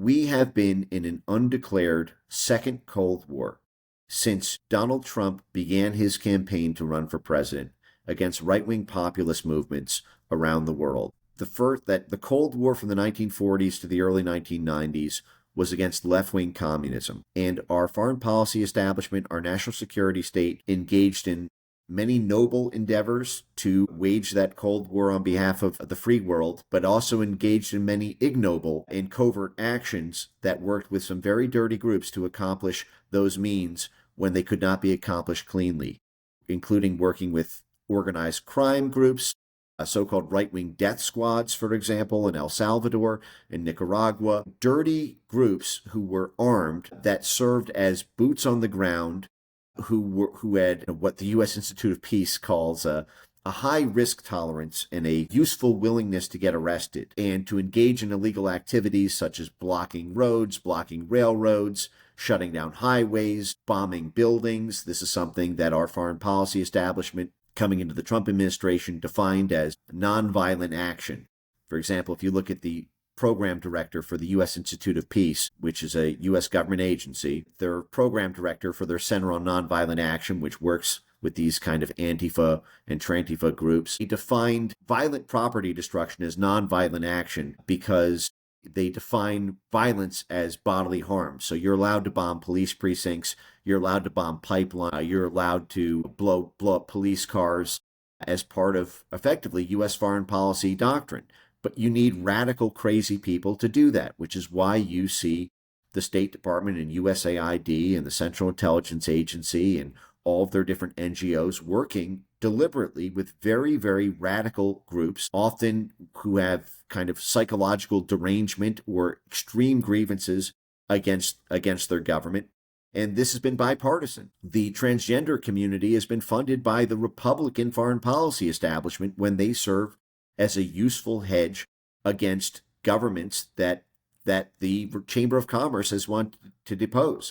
We have been in an undeclared second Cold War since Donald Trump began his campaign to run for president against right-wing populist movements around the world. The Cold War from the 1940s to the early 1990s was against left-wing communism, and our foreign policy establishment, our national security state, engaged in many noble endeavors to wage that Cold War on behalf of the free world, but also engaged in many ignoble and covert actions that worked with some very dirty groups to accomplish those means when they could not be accomplished cleanly, including working with organized crime groups, so-called right-wing death squads, for example, in El Salvador and Nicaragua, dirty groups who were armed that served as boots on the ground, who had what the U.S. Institute of Peace calls a high risk tolerance and a useful willingness to get arrested and to engage in illegal activities such as blocking roads, blocking railroads, shutting down highways, bombing buildings. This is something that our foreign policy establishment coming into the Trump administration defined as nonviolent action. For example, if you look at the program director for the U.S. Institute of Peace, which is a U.S. government agency, their program director for their Center on Nonviolent Action, which works with these kind of Antifa and Trantifa groups, he defined violent property destruction as nonviolent action because they define violence as bodily harm. So you're allowed to bomb police precincts, you're allowed to bomb pipelines, you're allowed to blow up police cars as part of, effectively, U.S. foreign policy doctrine. But you need radical, crazy people to do that, which is why you see the State Department and USAID and the Central Intelligence Agency and all of their different NGOs working deliberately with very, very radical groups, often who have kind of psychological derangement or extreme grievances against their government. And this has been bipartisan. The transgender community has been funded by the Republican foreign policy establishment when they serve as a useful hedge against governments that the Chamber of Commerce has wanted to depose.